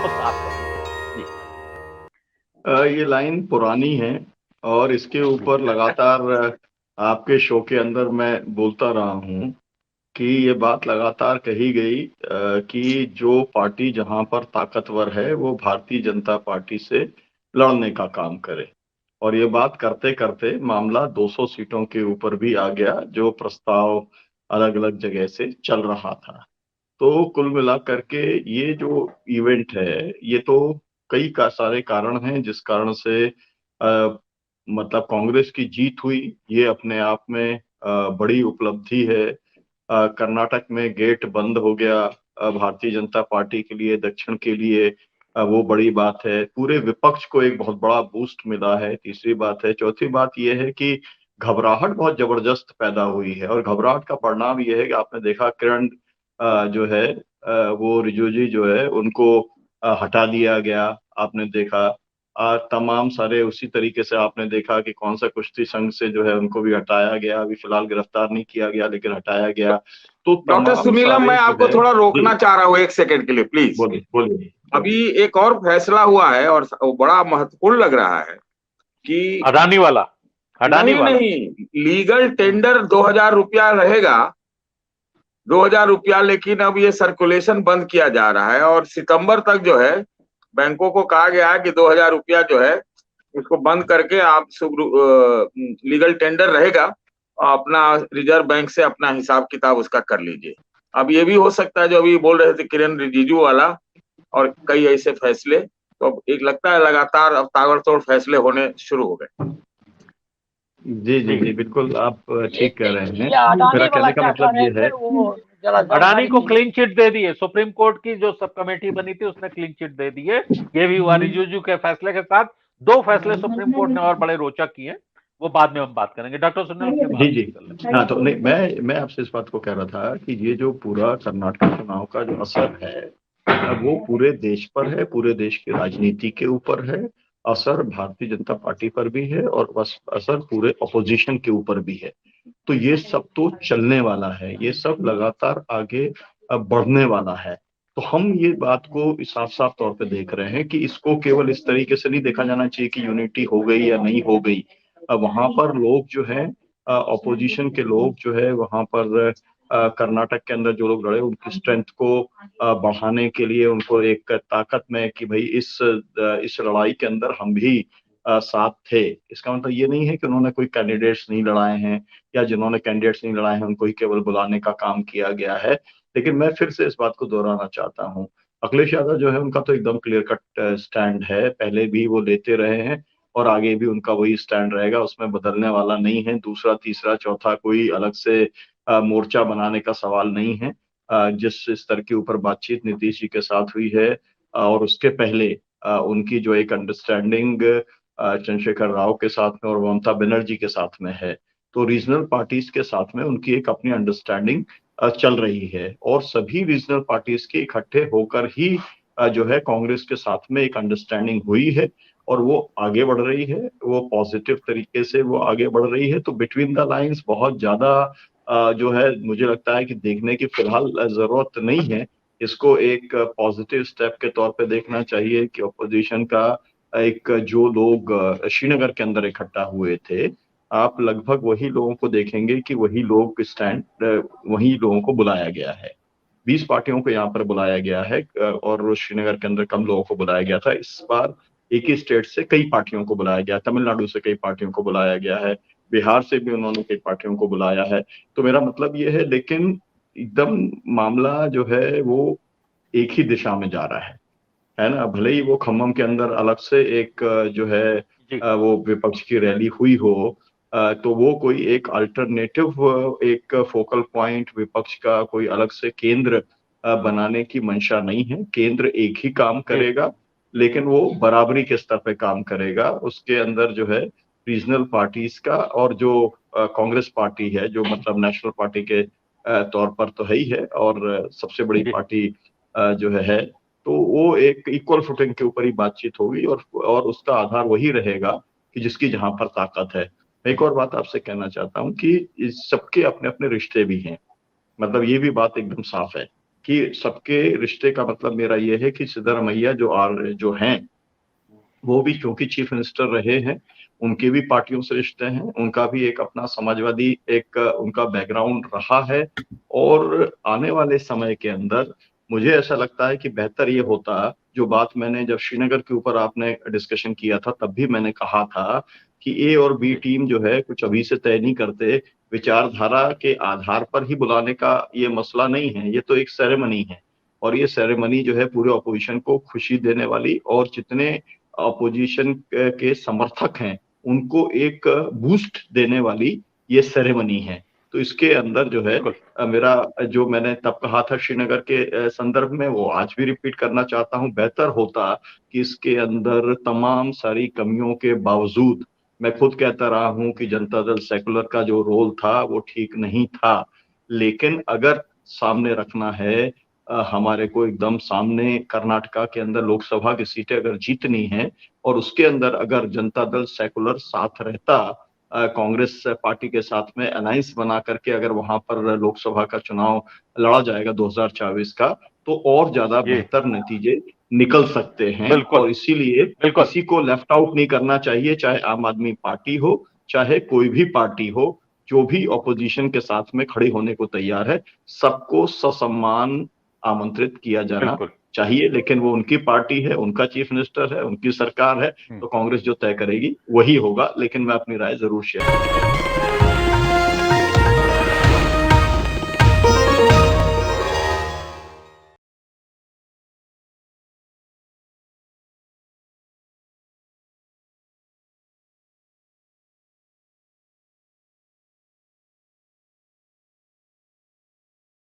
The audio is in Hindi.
उसको साफ कर दीजिए जी। ये लाइन पुरानी है और इसके ऊपर लगातार आपके शो के अंदर मैं बोलता रहा हूँ कि ये बात लगातार कही गई कि जो पार्टी जहां पर ताकतवर है वो भारतीय जनता पार्टी से लड़ने का काम करे। और ये बात करते करते मामला 200 सीटों के ऊपर भी आ गया, जो प्रस्ताव अलग अलग जगह से चल रहा था। तो कुल मिलाकर के ये जो इवेंट है, ये तो कई का सारे कारण हैं जिस कारण से मतलब कांग्रेस की जीत हुई। ये अपने आप में बड़ी उपलब्धि है। कर्नाटक में गेट बंद हो गया भारतीय जनता पार्टी के लिए, दक्षिण के लिए वो बड़ी बात है। पूरे विपक्ष को एक बहुत बड़ा बूस्ट मिला है, तीसरी बात है। चौथी बात यह है कि घबराहट बहुत जबरदस्त पैदा हुई है, और घबराहट का परिणाम यह है कि आपने देखा किरण जो है वो रिजिजू जो है उनको हटा दिया गया। आपने देखा तमाम सारे उसी तरीके से आपने देखा कि कौन सा कुश्ती संघ से जो है उनको भी हटाया गया। अभी फिलहाल गिरफ्तार नहीं किया गया लेकिन हटाया गया। तो डॉक्टर तमाम सुनीलम, सारे मैं जो आपको है थोड़ा जी, रोकना चाह रहा हूँ एक सेकंड के लिए, प्लीज। बोलिए बोलिए अभी बोलिए। एक और फैसला हुआ है और वो बड़ा महत्वपूर्ण लग रहा है कि अडानी वाला, अडानी नहीं वाला। नहीं, लीगल टेंडर 2,000 रुपया रहेगा, 2,000 रुपया। लेकिन अब ये सर्कुलेशन बंद किया जा रहा है और सितंबर तक जो है बैंकों को कहा गया है कि 2,000 रुपया जो है उसको बंद करके आप लीगल टेंडर रहेगा, अपना रिजर्व बैंक से अपना हिसाब किताब उसका कर लीजिए। अब ये भी हो सकता है जो अभी बोल रहे थे किरण रिजिजू वाला और कई ऐसे फैसले, तो अब एक लगता है लगातार अब ताबड़तोड़ फैसले होने शुरू हो गए। जी जी जी, बिल्कुल आप ठीक कह रहे हैं। ये अडानी मेरा वाला कहने का क्या कह मतलब रहे ये थे है, वो, जरा अडानी जानकारी को दीजिए। क्लीन चिट दे दिए, सुप्रीम कोर्ट की जो सब कमेटी बनी थी उसने क्लीन चिट दे दी है। ये भी हुआ रिजिजू के फैसले के साथ। दो फैसले सुप्रीम कोर्ट ने और बड़े रोचक किए हैं, वो बाद में हम बात करेंगे। डॉक्टर सुनील उसके जी बाद जी। कर लेंगे। हाँ, तो नहीं, मैं आपसे इस बात को कह रहा था कि ये जो पूरा कर्नाटक चुनाव का जो असर है, अब वो पूरे देश पर है, पूरे देश की राजनीति के ऊपर है। असर भारतीय जनता पार्टी पर भी है और बस असर पूरे अपोजिशन के ऊपर भी है। तो ये सब तो चलने वाला है, ये सब लगातार आगे बढ़ने वाला है। तो हम ये बात को साफ साफ तौर पे देख रहे हैं कि इसको केवल इस तरीके से नहीं देखा जाना चाहिए कि यूनिटी हो गई या नहीं हो गई। वहां पर लोग जो है, ऑपोजिशन के लोग जो है वहां पर कर्नाटक के अंदर जो लोग लड़े, उनकी स्ट्रेंथ को बढ़ाने के लिए, उनको एक ताकत में कि भाई इस लड़ाई के अंदर हम भी साथ थे। इसका मतलब ये नहीं है कि उन्होंने कोई कैंडिडेट्स नहीं लड़ाए हैं, या जिन्होंने कैंडिडेट्स नहीं लड़ाए हैं उनको ही केवल बुलाने का काम किया गया है। लेकिन मैं फिर से इस बात को दोहराना चाहता हूँ, अखिलेश यादव जो है उनका तो एकदम क्लियर कट स्टैंड है, पहले भी वो लेते रहे हैं और आगे भी उनका वही स्टैंड रहेगा, उसमें बदलने वाला नहीं है। दूसरा तीसरा चौथा कोई अलग से मोर्चा बनाने का सवाल नहीं है। जिस स्तर के ऊपर बातचीत नीतीश जी के साथ हुई है और उसके पहले उनकी जो एक अंडरस्टैंडिंग चंद्रशेखर राव के साथ में और ममता बनर्जी के साथ में है, तो रीजनल पार्टीज के साथ में उनकी एक अपनी अंडरस्टैंडिंग चल रही है। और सभी रीजनल पार्टीज के इकट्ठे होकर ही जो है कांग्रेस के साथ में एक अंडरस्टैंडिंग हुई है, और वो आगे बढ़ रही है, वो पॉजिटिव तरीके से वो आगे बढ़ रही है। तो बिटवीन द लाइंस बहुत ज्यादा जो है मुझे लगता है कि देखने की फिलहाल जरूरत नहीं है। इसको एक पॉजिटिव स्टेप के तौर पे देखना चाहिए कि अपोजिशन का एक जो लोग श्रीनगर के अंदर इकट्ठा हुए थे, आप लगभग वही लोगों को देखेंगे कि वही लोग स्टैंड, वही लोगों को बुलाया गया है। 20 पार्टियों को यहाँ पर बुलाया गया है और श्रीनगर के अंदर कम लोगों को बुलाया गया था। इस बार एक ही स्टेट से कई पार्टियों को बुलाया गया, तमिलनाडु से कई पार्टियों को बुलाया गया है, बिहार से भी उन्होंने कई पार्टियों को बुलाया है। तो मेरा मतलब ये है, लेकिन एकदम मामला जो है वो एक ही दिशा में जा रहा है ना। भले ही वो खम्मम के अंदर अलग से एक जो है जी वो विपक्ष की रैली हुई हो, तो वो कोई एक अल्टरनेटिव एक फोकल पॉइंट विपक्ष का कोई अलग से केंद्र बनाने की मंशा नहीं है। केंद्र एक ही काम जी करेगा, लेकिन वो बराबरी के स्तर पे काम करेगा। उसके अंदर जो है रीजनल पार्टीज का और जो कांग्रेस पार्टी है, जो मतलब नेशनल पार्टी के तौर पर तो है ही है, और सबसे बड़ी जी पार्टी जो है, तो वो एक इक्वल फुटिंग के ऊपर ही बातचीत होगी, और उसका आधार वही रहेगा कि जिसकी जहां पर ताकत है। मैं एक और बात आपसे कहना चाहता हूँ कि इस सबके अपने अपने रिश्ते भी हैं, मतलब ये भी बात एकदम साफ है कि सबके रिश्ते का मतलब मेरा ये है कि सिद्धरामैया जो हैं वो भी क्योंकि चीफ मिनिस्टर रहे हैं, उनके भी पार्टियों से रिश्ते हैं, उनका भी एक अपना समाजवादी एक उनका बैकग्राउंड रहा है। और आने वाले समय के अंदर मुझे ऐसा लगता है कि बेहतर ये होता, जो बात मैंने जब श्रीनगर के ऊपर आपने डिस्कशन किया था तब भी मैंने कहा था कि ए और बी टीम जो है कुछ अभी से तय नहीं करते, विचारधारा के आधार पर ही बुलाने का ये मसला नहीं है, ये तो एक सेरेमनी है। और ये सेरेमनी जो है पूरे अपोजिशन को खुशी देने वाली और जितने अपोजिशन के समर्थक हैं उनको एक बूस्ट देने वाली ये सेरेमनी है। तो इसके अंदर जो है मेरा जो मैंने तब कहा था श्रीनगर के संदर्भ में वो आज भी रिपीट करना चाहता हूं, बेहतर होता कि इसके अंदर तमाम सारी कमियों के बावजूद, मैं खुद कहता रहा हूं कि जनता दल सेकुलर का जो रोल था वो ठीक नहीं था, लेकिन अगर सामने रखना है हमारे को एकदम सामने कर्नाटका के अंदर लोकसभा की सीटें अगर जीतनी है और उसके अंदर अगर जनता दल सेकुलर साथ रहता, कांग्रेस पार्टी के साथ में अलायंस बना करके अगर वहां पर लोकसभा का चुनाव लड़ा जाएगा 2024 का, तो और ज्यादा बेहतर नतीजे निकल सकते हैं। और इसीलिए किसी को लेफ्ट आउट नहीं करना चाहिए, चाहे आम आदमी पार्टी हो चाहे कोई भी पार्टी हो, जो भी ऑपोजिशन के साथ में खड़े होने को तैयार है, सबको ससम्मान आमंत्रित किया जाना चाहिए। लेकिन वो उनकी पार्टी है, उनका चीफ मिनिस्टर है, उनकी सरकार है, तो कांग्रेस जो तय करेगी वही होगा। लेकिन मैं अपनी राय जरूर शेयर करूंगा।